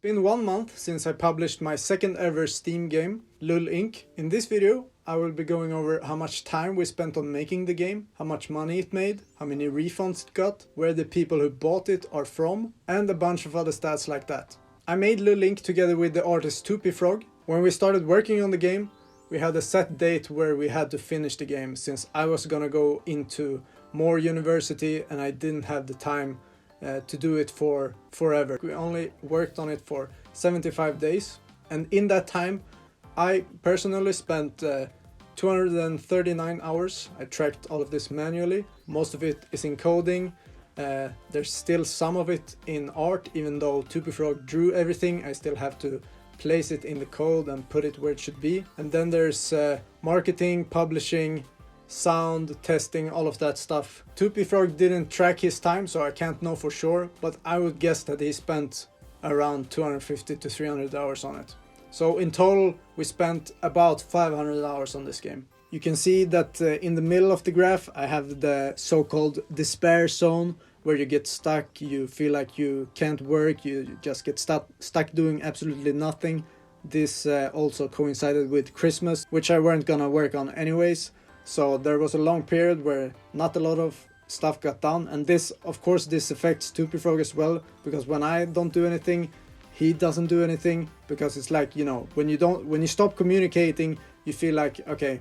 been 1 month since I published my second ever Steam game, Lul Inc. In this video, I will be going over how much time we spent on making the game, how much money it made, how many refunds it got, where the people who bought it are from, and a bunch of other stats like that. I made Lul Inc. together with the artist Frog. When we started working on the game, we had a set date where we had to finish the game, since I was gonna go into more university and I didn't have the time to do it for forever. We only worked on it for 75 days, and in that time I personally spent 239 hours. I tracked all of this manually. Most of it is in coding. There's still some of it in art, even though Frog drew everything. I still have to place it in the code and put it where it should be. And then there's marketing, publishing, sound, testing, all of that stuff. Frog didn't track his time, so I can't know for sure, but I would guess that he spent around 250 to 300 hours on it. So in total, we spent about 500 hours on this game. You can see that in the middle of the graph, I have the so-called despair zone, where you get stuck, you feel like you can't work, you just get stuck doing absolutely nothing. This also coincided with Christmas, which I weren't gonna work on anyways. So there was a long period where not a lot of stuff got done, and this, of course, this affects Frog as well, because when I don't do anything, he doesn't do anything, because it's like, you know, when you stop communicating, you feel like, okay,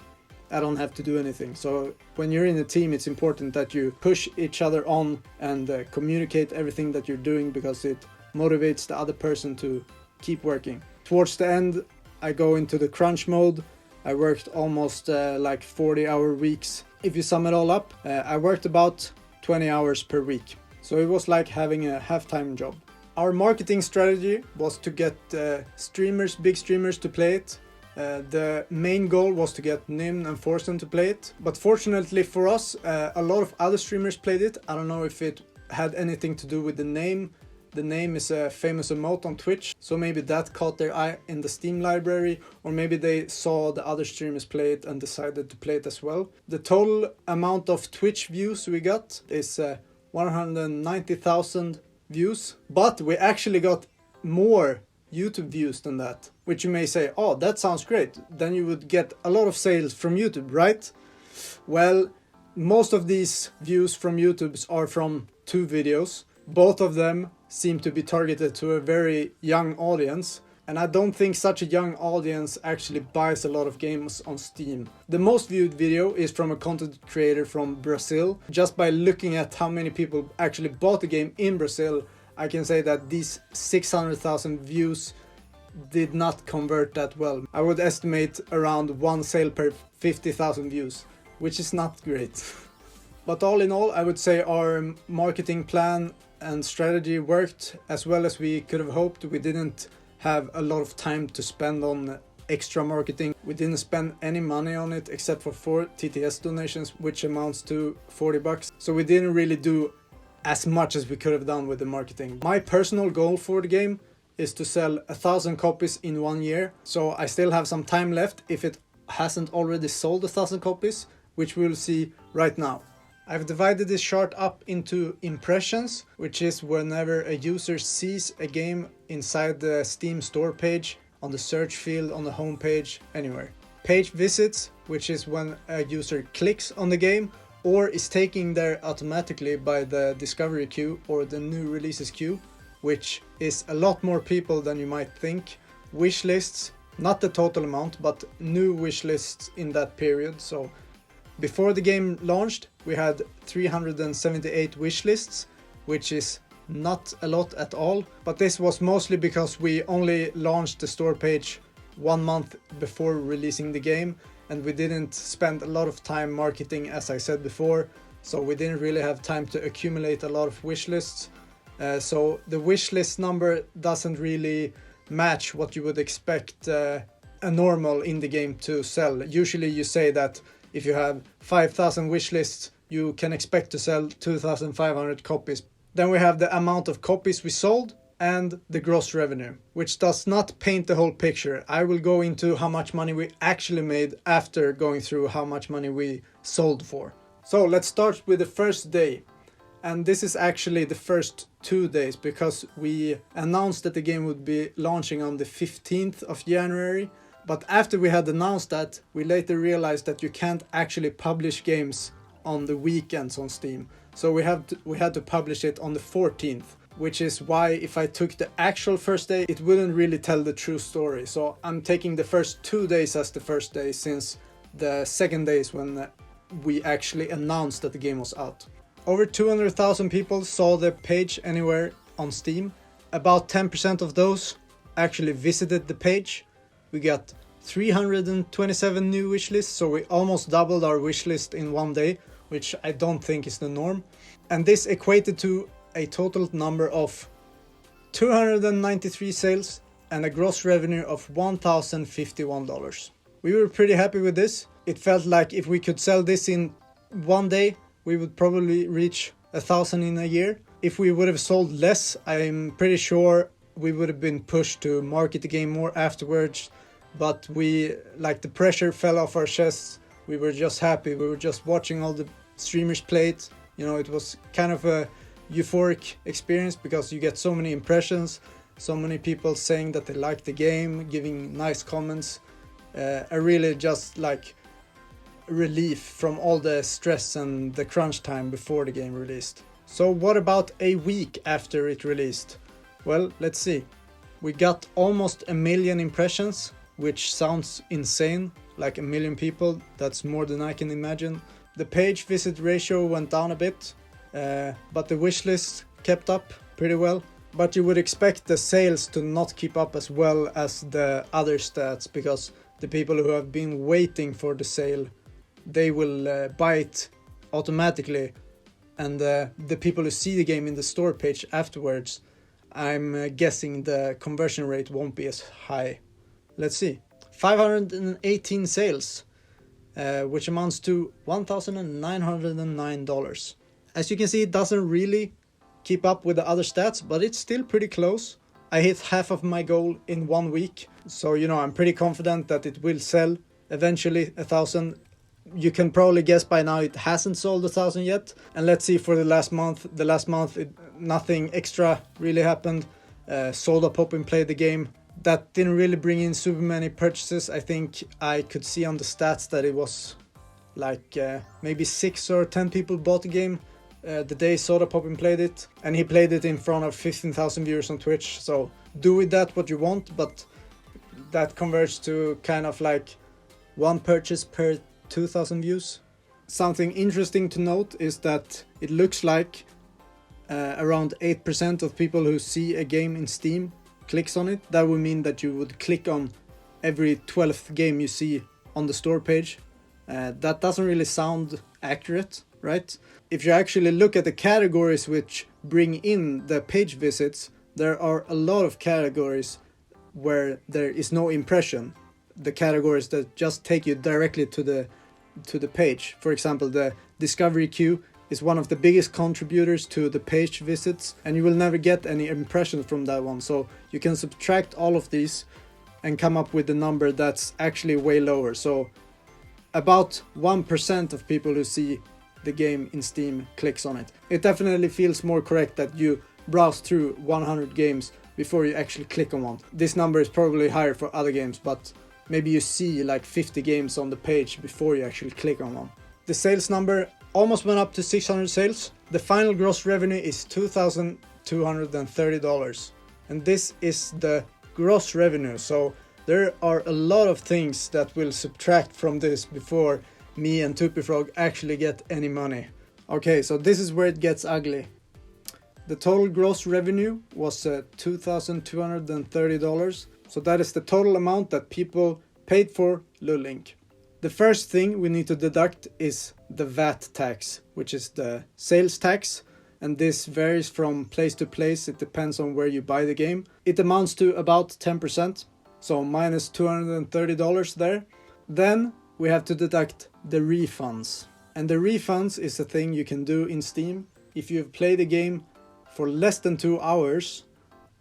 I don't have to do anything. So when you're in a team, it's important that you push each other on and communicate everything that you're doing, because it motivates the other person to keep working. Towards the end, I go into the crunch mode. I worked almost like 40-hour weeks. If you sum it all up, I worked about 20 hours per week. So it was like having a half-time job. Our marketing strategy was to get streamers, big streamers, to play it. The main goal was to get Nim and Forsen to play it. But fortunately for us, a lot of other streamers played it. I don't know if it had anything to do with the name. The name is a famous emote on Twitch, so maybe that caught their eye in the Steam library, or maybe they saw the other streamers play it and decided to play it as well. The total amount of Twitch views we got is 190,000 views, but we actually got more YouTube views than that, which you may say, oh, that sounds great, then you would get a lot of sales from YouTube, right? Well, most of these views from YouTube are from 2 videos. Both of them seem to be targeted to a very young audience, and I don't think such a young audience actually buys a lot of games on Steam. The most viewed video is from a content creator from Brazil. Just by looking at how many people actually bought the game in Brazil, I can say that these 600,000 views did not convert that well. I would estimate around 1 sale per 50,000 views, which is not great. But all in all, I would say our marketing plan and strategy worked as well as we could have hoped. We didn't have a lot of time to spend on extra marketing. We didn't spend any money on it except for 4 TTS donations, which amounts to 40 bucks. So we didn't really do as much as we could have done with the marketing. My personal goal for the game is to sell 1,000 copies in 1 year. So I still have some time left if it hasn't already sold 1,000 copies, which we'll see right now. I've divided this chart up into impressions, which is whenever a user sees a game inside the Steam store page, on the search field, on the home page, anywhere. Page visits, which is when a user clicks on the game or is taken there automatically by the discovery queue or the new releases queue, which is a lot more people than you might think. Wish lists, not the total amount, but new wish lists in that period. So before the game launched, we had 378 wish lists, which is not a lot at all. But this was mostly because we only launched the store page 1 month before releasing the game, and we didn't spend a lot of time marketing, as I said before. So we didn't really have time to accumulate a lot of wish lists. So the wish list number doesn't really match what you would expect a normal indie game to sell. Usually you say that if you have 5,000 wish lists, you can expect to sell 2,500 copies. Then we have the amount of copies we sold and the gross revenue, which does not paint the whole picture. I will go into how much money we actually made after going through how much money we sold for. So let's start with the first day. And this is actually the first 2 days, because we announced that the game would be launching on the 15th of January. But after we had announced that, we later realized that you can't actually publish games on the weekends on Steam. So we had to publish it on the 14th, which is why if I took the actual first day, it wouldn't really tell the true story. So I'm taking the first 2 days as the first day, since the second day is when we actually announced that the game was out. Over 200,000 people saw the page anywhere on Steam. About 10% of those actually visited the page. We got 327 new wishlists, so we almost doubled our wishlist in one day, which I don't think is the norm. And this equated to a total number of 293 sales and a gross revenue of $1,051. We were pretty happy with this. It felt like if we could sell this in one day, we would probably reach 1,000 in a year. If we would have sold less, I'm pretty sure we would have been pushed to market the game more afterwards. But the pressure fell off our chests. We were just happy. We were just watching all the streamers play it. You know, it was kind of a euphoric experience, because you get so many impressions, so many people saying that they like the game, giving nice comments. Really just like relief from all the stress and the crunch time before the game released. So what about a week after it released? Well, let's see. We got almost 1 million impressions, which sounds insane, like 1 million people. That's more than I can imagine. The page visit ratio went down a bit, but the wishlist kept up pretty well. But you would expect the sales to not keep up as well as the other stats, because the people who have been waiting for the sale, they will buy it automatically. And the people who see the game in the store page afterwards, I'm guessing the conversion rate won't be as high. Let's see. 518 sales, which amounts to $1,909. As you can see, it doesn't really keep up with the other stats, but it's still pretty close. I hit half of my goal in 1 week, so I'm pretty confident that it will sell eventually 1,000. You can probably guess by now it hasn't sold 1,000 yet. And let's see for the last month. Nothing extra really happened. Soda Poppin played the game. That didn't really bring in super many purchases. I think I could see on the stats that it was like maybe 6 or 10 people bought the game the day Soda Poppin played it. And he played it in front of 15,000 viewers on Twitch. So do with that what you want, but that converts to kind of like one purchase per 2,000 views. Something interesting to note is that it looks like around 8% of people who see a game in Steam clicks on it. That would mean that you would click on every 12th game you see on the store page. That doesn't really sound accurate, right? If you actually look at the categories which bring in the page visits, there are a lot of categories where there is no impression. The categories that just take you directly to the page. For example, the discovery queue is one of the biggest contributors to the page visits, and you will never get any impressions from that one. So you can subtract all of these and come up with a number that's actually way lower. So about 1% of people who see the game in Steam clicks on it. It definitely feels more correct that you browse through 100 games before you actually click on one. This number is probably higher for other games, but maybe you see like 50 games on the page before you actually click on one. The sales number almost went up to 600 sales. The final gross revenue is $2,230. And this is the gross revenue. So there are a lot of things that will subtract from this before me and Tupifrog actually get any money. Okay, so this is where it gets ugly. The total gross revenue was $2,230. So that is the total amount that people paid for Lul Inc. The first thing we need to deduct is the VAT tax, which is the sales tax. And this varies from place to place. It depends on where you buy the game. It amounts to about 10%. So minus $230 there. Then we have to deduct the refunds. And the refunds is a thing you can do in Steam if you've played a game for less than 2 hours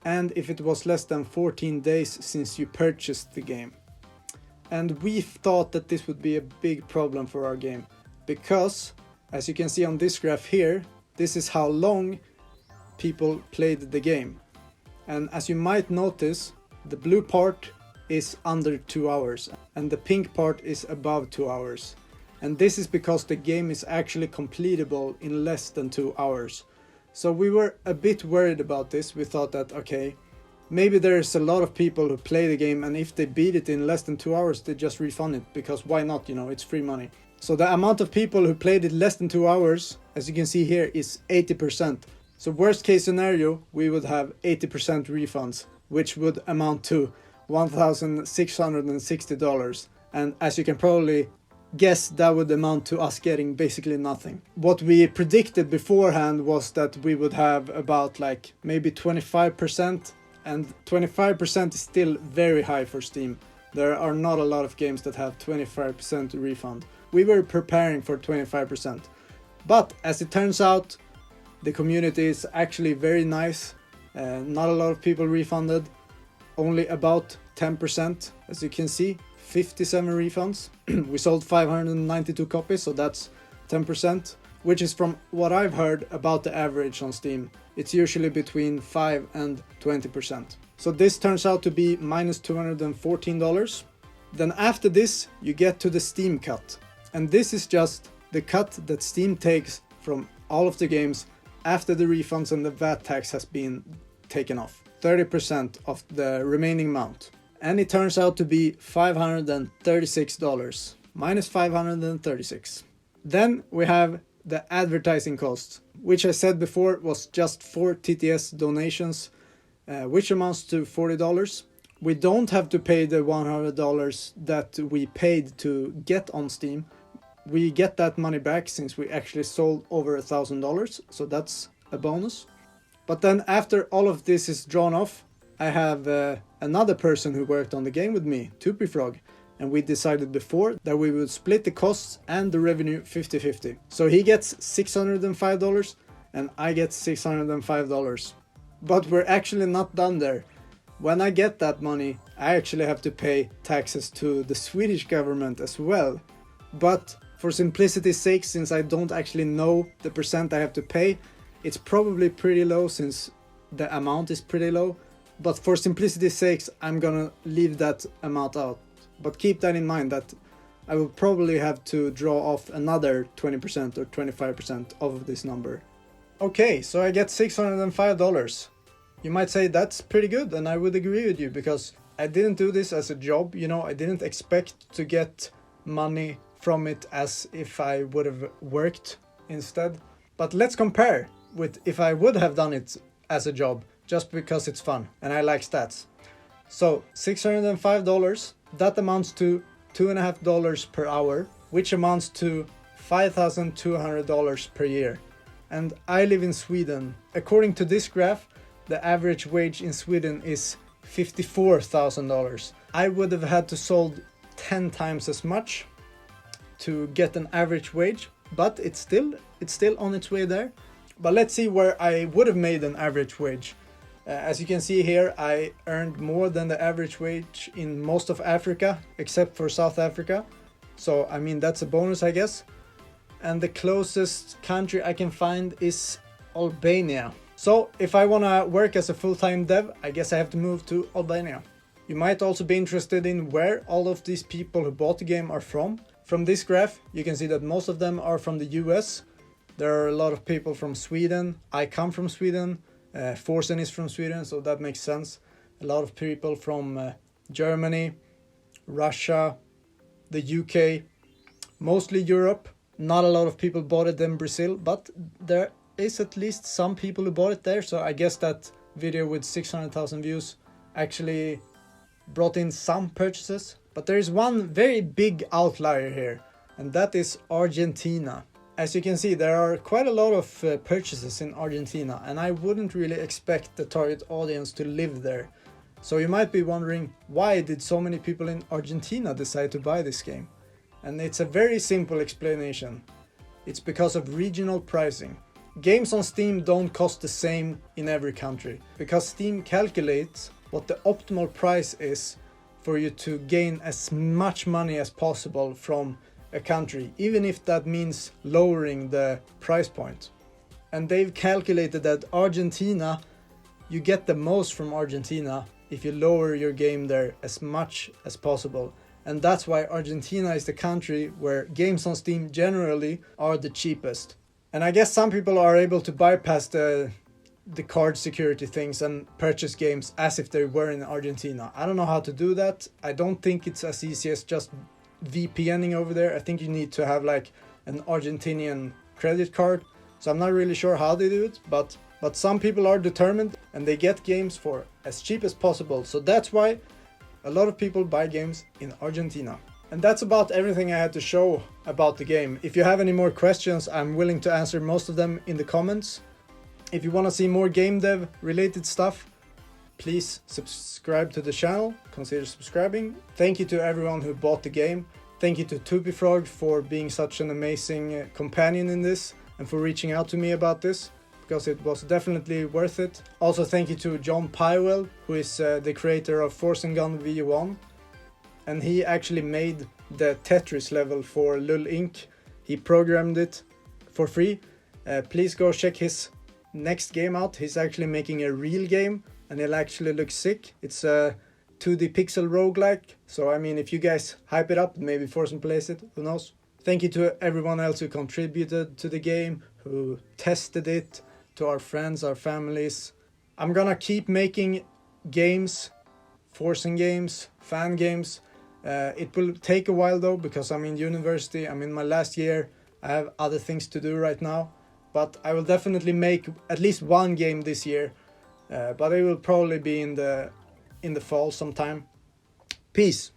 and if it was less than 14 days since you purchased the game. And we thought that this would be a big problem for our game because, as you can see on this graph here, this is how long people played the game. And as you might notice, the blue part is under 2 hours and the pink part is above 2 hours. And this is because the game is actually completable in less than 2 hours. So we were a bit worried about this. We thought that, okay, maybe there's a lot of people who play the game, and if they beat it in less than 2 hours, they just refund it, because why not, you know, it's free money. So the amount of people who played it less than 2 hours, as you can see here, is 80%. So worst case scenario, we would have 80% refunds, which would amount to $1,660. And as you can probably guess, that would amount to us getting basically nothing. What we predicted beforehand was that we would have about like maybe 25%, and 25% is still very high for Steam. There are not a lot of games that have 25% refund. We were preparing for 25%. But as it turns out, the community is actually very nice. Not a lot of people refunded, only about 10%, as you can see. 57 refunds. We sold 592 copies, so that's 10%, which is from what I've heard about the average on Steam. It's usually between 5 and 20%. So this turns out to be minus $214. Then after this, you get to the Steam cut. And this is just the cut that Steam takes from all of the games after the refunds and the VAT tax has been taken off. 30% of the remaining amount. And it turns out to be $536, minus $536. Then we have the advertising cost, which I said before was just 4 TTS donations, which amounts to $40. We don't have to pay the $100 that we paid to get on Steam. We get that money back since we actually sold over $1,000, so that's a bonus. But then after all of this is drawn off, I have another person who worked on the game with me, Frog, and we decided before that we would split the costs and the revenue 50-50. So he gets $605 and I get $605. But we're actually not done there. When I get that money, I actually have to pay taxes to the Swedish government as well. But for simplicity's sake, since I don't actually know the percent I have to pay, it's probably pretty low since the amount is pretty low. But for simplicity's sake, I'm gonna leave that amount out. But keep that in mind that I will probably have to draw off another 20% or 25% of this number. Okay, so I get $605. You might say that's pretty good, and I would agree with you, because I didn't do this as a job, you know, I didn't expect to get money from it as if I would have worked instead. But let's compare with if I would have done it as a job, just because it's fun and I like stats. So $605, that amounts to $2.50 per hour, which amounts to $5,200 per year. And I live in Sweden. According to this graph, the average wage in Sweden is $54,000. I would have had to sold 10 times as much to get an average wage, but it's still on its way there. But let's see where I would have made an average wage. As you can see here, I earned more than the average wage in most of Africa, except for South Africa. So, I mean, that's a bonus, I guess. And the closest country I can find is Albania. So, if I want to work as a full-time dev, I guess I have to move to Albania. You might also be interested in where all of these people who bought the game are from. From this graph, you can see that most of them are from the US. There are a lot of people from Sweden. I come from Sweden. Forsen is from Sweden, so that makes sense. A lot of people from Germany, Russia, the UK, mostly Europe. Not a lot of people bought it in Brazil, but there is at least some people who bought it there, so I guess that video with 600,000 views actually brought in some purchases. But there is one very big outlier here, and that is Argentina. As you can see, there are quite a lot of purchases in Argentina, and I wouldn't really expect the target audience to live there. So you might be wondering, why did so many people in Argentina decide to buy this game? And it's a very simple explanation. It's because of regional pricing. Games on Steam don't cost the same in every country, because Steam calculates what the optimal price is for you to gain as much money as possible from a country, even if that means lowering the price point. and they've calculated that Argentina, you get the most from Argentina if you lower your game there as much as possible. And that's why Argentina is the country where games on Steam generally are the cheapest. And I guess some people are able to bypass the card security things and purchase games as if they were in Argentina. I don't know how to do that. I don't think it's as easy as just VPNing over there. I think you need to have like an Argentinian credit card. So I'm not really sure how they do it, but some people are determined and they get games for as cheap as possible. So that's why a lot of people buy games in Argentina. And that's about everything I had to show about the game. If you have any more questions, I'm willing to answer most of them in the comments. If you want to see more game dev related stuff, please subscribe to the channel. Consider subscribing. Thank you to everyone who bought the game. Thank you to Tupifrog for being such an amazing companion in this and for reaching out to me about this, because it was definitely worth it. Also thank you to John Pywell, who is the creator of Force and Gun V1, and he actually made the Tetris level for Lul Inc. He programmed it for free. Please go check his next game out. He's actually making a real game and it'll actually look sick. It's a 2D pixel roguelike, so I mean, if you guys hype it up, maybe Force and plays it, who knows. Thank you to everyone else who contributed to the game, who tested it, to our friends, our families. I'm gonna keep making games, forcing games, fan games. It will take a while though, because I'm in university, I'm in my last year, I have other things to do right now. But I will definitely make at least one game this year, but it will probably be in the fall sometime. Peace.